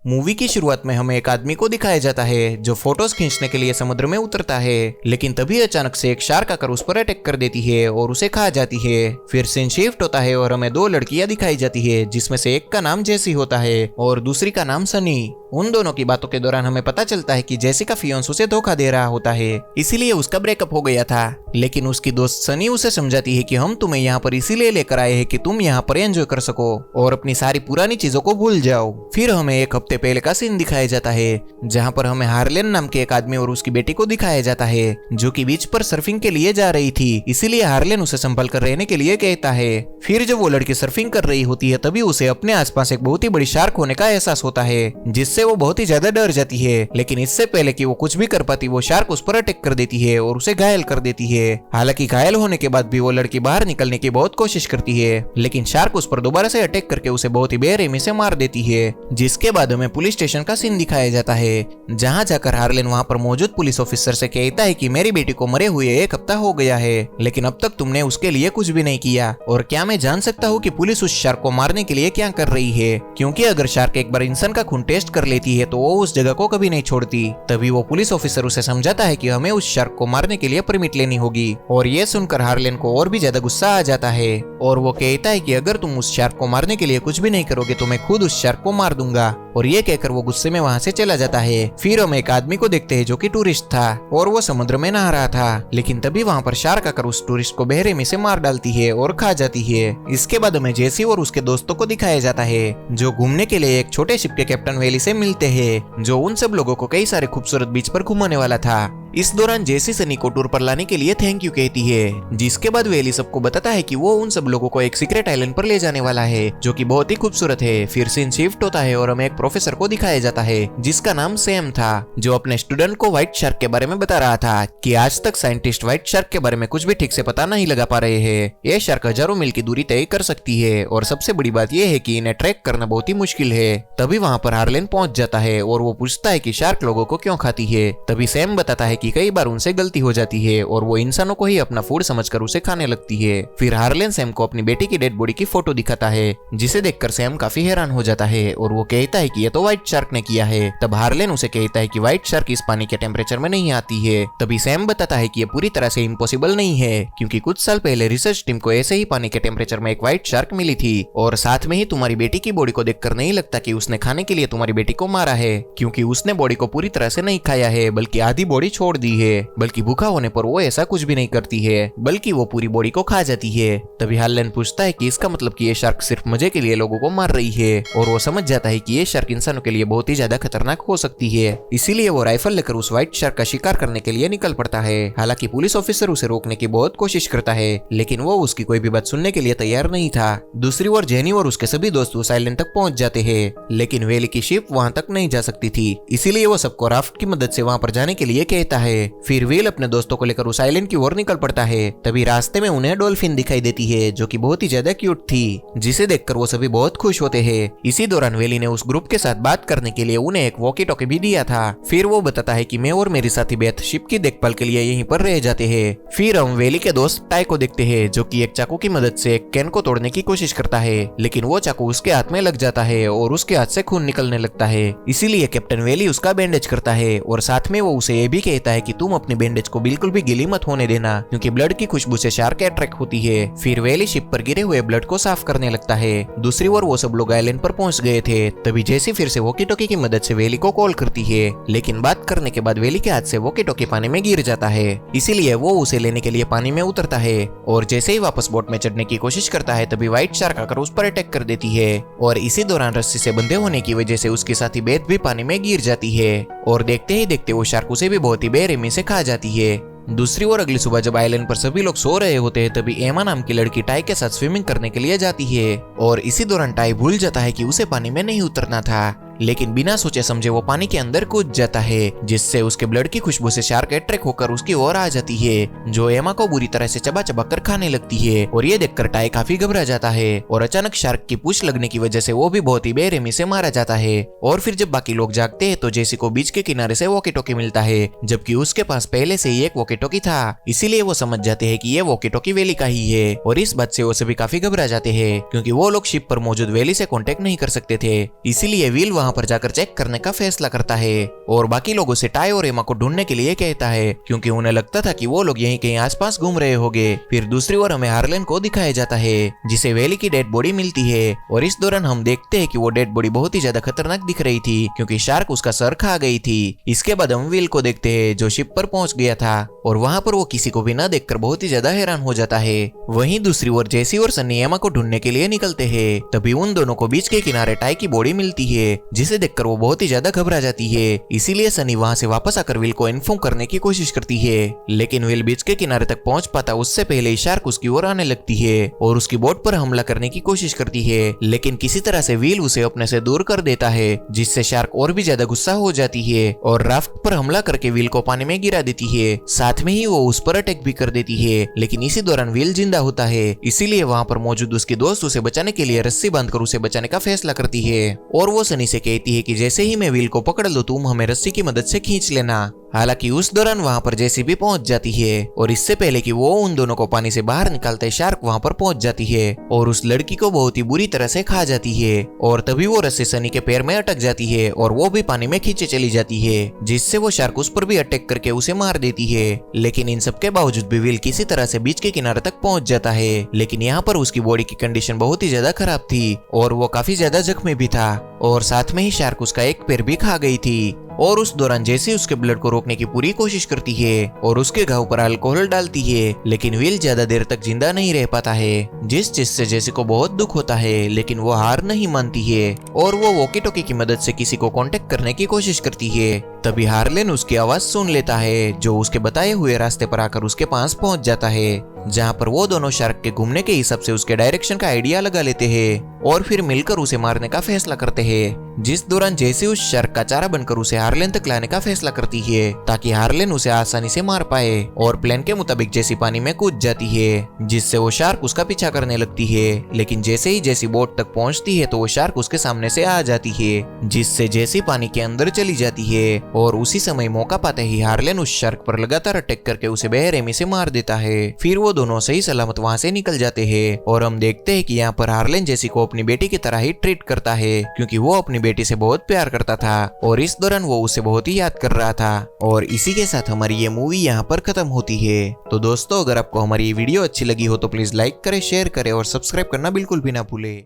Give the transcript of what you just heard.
Movie की शुरुआत में हमें एक आदमी को दिखाया जाता है जो फोटोज खींचने के लिए समुद्र में उतरता है, लेकिन तभी अचानक से एक शार्क आकर उस पर अटैक कर देती है और उसे खा जाती है। फिर सीन शिफ्ट होता है और हमें दो लड़कियां दिखाई जाती है, जिसमें से एक का नाम जेसी होता है और दूसरी का नाम सनी। उन दोनों की बातों के दौरान हमें पता चलता है कि जेसी का फियांस उसे धोखा दे रहा होता है, इसीलिए उसका ब्रेकअप हो गया था। लेकिन उसकी दोस्त सनी उसे समझाती है कि हम तुम्हें यहाँ पर इसीलिए लेकर आए हैं कि तुम यहाँ पर एंजॉय कर सको और अपनी सारी पुरानी चीजों को भूल जाओ। फिर हमें एक हफ्ते पहले का सीन दिखाया जाता है, जहाँ पर हमें हार्लेन नाम के एक आदमी और उसकी बेटी को दिखाया जाता है, जो कि बीच पर सर्फिंग के लिए जा रही थी, इसीलिए हार्लेन उसे संभल कर रहने के लिए कहता है। फिर जब वो लड़की सर्फिंग कर रही होती है, तभी उसे अपने आसपास एक बहुत ही बड़ी शार्क होने का एहसास होता है, जिससे वो बहुत ही ज्यादा डर जाती है। लेकिन इससे पहले कि वो कुछ भी कर पाती, वो शार्क उस पर अटैक कर देती है और उसे घायल कर देती है। हालांकि घायल होने के बाद भी वो लड़की बाहर निकलने की बहुत कोशिश करती है, लेकिन शार्क उस पर दोबारा से अटैक करके उसे बहुत ही बेरहमी से मार देती है। जिसके बाद हमें पुलिस स्टेशन का सीन दिखाया जाता है, जहां जाकर हार्लेन वहां पर मौजूद पुलिस ऑफिसर से कहता है कि मेरी बेटी को मरे हुए एक हफ्ता हो गया है, लेकिन अब तक तुमने उसके लिए कुछ भी नहीं किया, और क्या मैं जान सकता हूँ कि पुलिस उस शार्क को मारने के लिए क्या कर रही है? क्योंकि अगर शार्क एक बार इंसान का खून टेस्ट कर लेती है तो वो उस जगह को कभी नहीं छोड़ती। तभी वो पुलिस ऑफिसर उसे समझाता है कि हमें उस शार्क को मारने के लिए परमिट लेनी होगी, और ये सुनकर हार्लेन को और भी ज्यादा गुस्सा आ जाता है और वो कहता है कि अगर तुम उस शार्क को मारने के लिए कुछ भी नहीं करोगे तो मैं खुद उस शार्क को मार दूंगा, और ये कहकर वो गुस्से में वहां से चला जाता है। फिर हम एक आदमी को देखते हैं जो कि टूरिस्ट था और वो समुद्र में नहा रहा था, लेकिन तभी वहां पर शार्क आकर उस टूरिस्ट को बेरहमी से मार डालती है और खा जाती है। इसके बाद हमें जेसी और उसके दोस्तों को दिखाया जाता है, जो घूमने के लिए एक छोटे शिप के कैप्टन वेली से मिलते हैं, जो उन सब लोगों को कई सारे खूबसूरत बीच पर घुमाने वाला था। इस दौरान जेसी सनी को टूर पर लाने के लिए थैंक यू कहती है, जिसके बाद वेली सबको बताता है कि वो उन सब लोगों को एक सीक्रेट आइलैंड पर ले जाने वाला है, जो कि बहुत ही खूबसूरत है। फिर सीन शिफ्ट होता है और हमें एक प्रोफेसर को दिखाया जाता है, जिसका नाम सैम था, जो अपने स्टूडेंट को व्हाइट शार्क के बारे में बता रहा था कि आज तक साइंटिस्ट व्हाइट शार्क के बारे में कुछ भी ठीक से पता नहीं लगा पा रहे हैं। ये शार्क हजारों मील की दूरी तय कर सकती है, और सबसे बड़ी बात यह है कि इन्हें ट्रैक करना बहुत ही मुश्किल है। तभी वहां पर हार्लेन पहुंच जाता है और वो पूछता है कि शार्क लोगों को क्यों खाती है। तभी सैम बताता है कि कई बार उनसे गलती हो जाती है और वो इंसानों को ही अपना फूड समझकर उसे खाने लगती है। फिर हार्लेन सैम को अपनी बेटी की डेड बॉडी की फोटो दिखाता है, जिसे देखकर सैम काफी हैरान हो जाता है और वो कहता है कि ये तो व्हाइट शार्क ने किया है। तब हार्लेन उसे कहता है कि व्हाइट शार्क इस पानी के टेम्परेचर में नहीं आती है। तभी सैम बताता है कि ये पूरी तरह से इम्पॉसिबल नहीं है, क्योंकि कुछ साल पहले रिसर्च टीम को ऐसे ही पानी के टेम्परेचर में एक व्हाइट शार्क मिली थी, और साथ में ही तुम्हारी बेटी की बॉडी को देखकर नहीं लगता कि उसने खाने के लिए तुम्हारी बेटी को मारा है, क्योंकि उसने बॉडी को पूरी तरह से नहीं खाया है, बल्कि आधी बॉडी छोड़ दी है। बल्कि भूखा होने पर वो ऐसा कुछ भी नहीं करती है, बल्कि वो पूरी बॉडी को खा जाती है। तभी हार्लेन पूछता है कि इसका मतलब कि ये शार्क सिर्फ मजे के लिए लोगों को मार रही है, और वो समझ जाता है कि ये शार्क इंसानों के लिए बहुत ही ज्यादा खतरनाक हो सकती है। इसीलिए वो राइफल लेकर उस व्हाइट शार्क का शिकार करने के लिए निकल पड़ता है। हालांकि पुलिस ऑफिसर उसे रोकने की बहुत कोशिश करता है, लेकिन वो उसकी कोई भी बात सुनने के लिए तैयार नहीं था। दूसरी ओर जेनी और उसके सभी दोस्त उस आइलैंड तक पहुंच जाते हैं, लेकिन वेली की शिप वहां तक नहीं जा सकती थी, इसीलिए वो सबको राफ्ट की मदद से वहां पर जाने के लिए कहता है। फिर वेल अपने दोस्तों को लेकर उस आइलैंड की ओर निकल पड़ता है। तभी रास्ते में उन्हें डॉल्फिन दिखाई देती है, जो कि बहुत ही ज्यादा क्यूट थी, जिसे देखकर वो सभी बहुत खुश होते हैं। इसी दौरान वेली ने उस ग्रुप के साथ बात करने के लिए उन्हें एक वॉकी टॉकी भी दिया था। फिर वो बताता है कि मैं और मेरी साथी बेथ शिप की देखभाल के लिए यहीं पर रह जाते हैं। फिर हम वेली के दोस्त टाई को देखते हैं, जो कि एक चाकू की मदद से एक कैन को तोड़ने की कोशिश करता है, लेकिन वो चाकू उसके हाथ में लग जाता है और उसके हाथ से खून निकलने लगता है। इसीलिए कैप्टन वेली उसका बैंडेज करता है, और साथ में वो उसे ये भी कहता है कि तुम अपने बैंडेज को बिल्कुल भी गीली मत होने देना, क्योंकि ब्लड की खुशबू से शार्क अट्रैक्ट होती है। फिर वेली शिप पर गिरे हुए ब्लड को साफ करने लगता है। दूसरी ओर वो सब लोग आइलैंड पर पहुंच गए थे। तभी जैसी फिर से वॉकी टॉकी की मदद से वेली को कॉल करती है, लेकिन बात करने के बाद वेली के हाथ से वॉकी टॉकी पानी में गिर जाता है। इसीलिए वो उसे लेने के लिए पानी में उतरता है, और जैसे ही वापस बोट में चढ़ने की कोशिश करता है, तभी व्हाइट शार्क आकर उस पर अटैक कर देती है, और इसी दौरान रस्सी से बंधे होने की वजह से उसके साथी बेथ भी पानी में गिर जाती है, और देखते ही देखते वो शार्क उसे भी बहुत ही बेरहमी से खा जाती है। दूसरी ओर अगली सुबह जब आइलैंड पर सभी लोग सो रहे होते हैं, तभी एमा नाम की लड़की टाई के साथ स्विमिंग करने के लिए जाती है, और इसी दौरान टाई भूल जाता है कि उसे पानी में नहीं उतरना था, लेकिन बिना सोचे समझे वो पानी के अंदर कूद जाता है, जिससे उसके ब्लड की खुशबू से शार्क अट्रैक्ट होकर उसकी ओर आ जाती है, जो एमा को बुरी तरह से चबा चबा कर खाने लगती है। और ये देखकर टाई काफी घबरा जाता है, और अचानक शार्क की पूंछ लगने की वजह से वो भी बहुत ही बेरहमी से मारा जाता है। और फिर जब बाकी लोग जागते हैं तो जेसी को बीच के किनारे से वॉकी टॉकी मिलता है, जबकि उसके पास पहले से ही एक वॉकी टॉकी था। इसीलिए वो समझ जाते हैं कि ये वॉकी टॉकी वेली का ही है, और इस बात से वो सभी काफी घबरा जाते हैं, क्योंकि वो लोग शिप पर मौजूद वेली से कॉन्टेक्ट नहीं कर सकते थे। इसीलिए विल वहां वहाँ पर जाकर चेक करने का फैसला करता है और बाकी लोगों से टाई और एमा को ढूंढने के लिए कहता है, क्योंकि उन्हें लगता था कि वो लोग यहीं कहीं आसपास घूम रहे होंगे। फिर दूसरी ओर हमें हार्लेन को दिखाया जाता है जिसे वेली की डेड बॉडी मिलती है और इस दौरान हम देखते हैं कि वो डेड बॉडी बहुत ही ज्यादा खतरनाक दिख रही थी क्योंकि शार्क उसका सर खा गई थी। इसके बाद हम विल को देखते हैं जो शिप पर पहुंच गया था और वहां पर वो किसी को भी न देखकर बहुत ही ज्यादा हैरान हो जाता है। वहीं दूसरी ओर जेसी और सन्नी एमा को ढूंढने के लिए निकलते हैं। तभी उन दोनों को बीच के किनारे टाई की बॉडी मिलती है जिसे देखकर वो बहुत ही ज्यादा घबरा जाती है। इसीलिए सनी वहां से वापस आकर विल को इन्फॉर्म करने की कोशिश करती है, लेकिन विल बीच के किनारे तक पहुंच पाता उससे पहले ही शार्क उसकी ओर आने लगती है और उसकी बोट पर हमला करने की कोशिश करती है, लेकिन किसी तरह से विल उसे अपने से दूर कर देता है जिससे शार्क और भी ज्यादा गुस्सा हो जाती है और राफ्ट पर हमला करके विल को पानी में गिरा देती है। साथ में ही वो उस पर अटैक भी कर देती है, लेकिन इसी दौरान विल जिंदा होता है। इसीलिए वहां पर मौजूद उसके दोस्त उसे बचाने के लिए रस्सी बांधकर उसे बचाने का फैसला करती है और वो सनी से कहती है कि जैसे ही मैं विल को पकड़ लूं तुम हमें रस्सी की मदद से खींच लेना। हालांकि उस दौरान वहां पर जेसी भी पहुंच जाती है और इससे पहले कि वो उन दोनों को पानी से बाहर निकालते शार्क वहां पर पहुंच जाती है और उस लड़की को बहुत ही बुरी तरह से खा जाती है और तभी वो रस्सी सनी के पैर में अटक जाती है और वो भी पानी में खींचे चली जाती है जिससे वो शार्क उस पर भी अटैक करके उसे मार देती है। लेकिन इन सब के बावजूद भी विल किसी तरह से बीच के किनारे तक पहुंच जाता है, लेकिन यहाँ पर उसकी बॉडी की कंडीशन बहुत ही ज्यादा खराब थी और वो काफी ज्यादा जख्मी भी था और साथ में ही शार्क उसका एक पैर भी खा गई थी। और उस दौरान जेसी उसके ब्लड को रोकने की पूरी कोशिश करती है और उसके घाव पर अल्कोहल डालती है, लेकिन विल ज्यादा देर तक जिंदा नहीं रह पाता है जिस चीज से जेसी को बहुत दुख होता है, लेकिन वो हार नहीं मानती है और वो वॉकी टॉकी की मदद से किसी को कांटेक्ट करने की कोशिश करती है। तभी हार्लेन उसकी आवाज सुन लेता है जो उसके बताए हुए रास्ते पर आकर उसके पास पहुंच जाता है, जहां पर वो दोनों शार्क के घूमने के हिसाब से उसके डायरेक्शन का आइडिया लगा लेते हैं और फिर मिलकर उसे मारने का फैसला करते हैं। जिस दौरान जेसी उस शार्क का चारा बनकर उसे हार्लेन तक लाने का फैसला करती है ताकि हार्लेन उसे आसानी से मार पाए और प्लान के मुताबिक जेसी पानी में कूद जाती है जिससे वो शार्क उसका पीछा करने लगती है, लेकिन जैसे ही जेसी बोट तक पहुंचती है तो वो शार्क उसके सामने से आ जाती है जिससे जेसी पानी के अंदर चली जाती है और उसी समय मौका पाते ही हार्लेन उस शार्क पर लगातार अटैक करके उसे बेरहमी से मार देता है। फिर वो दोनों सही सलामत वहां से निकल जाते हैं और हम देखते हैं कि यहाँ पर हार्लेन जेसी को अपनी बेटी की तरह ही ट्रीट करता है क्योंकि वो अपनी बेटी से बहुत प्यार करता था और इस दौरान वो उसे बहुत ही याद कर रहा था। और इसी के साथ हमारी ये मूवी यहाँ पर खत्म होती है। तो दोस्तों, अगर आपको हमारी ये वीडियो अच्छी लगी हो तो प्लीज लाइक करें, शेयर करें और सब्सक्राइब करना बिल्कुल भी ना भूलें।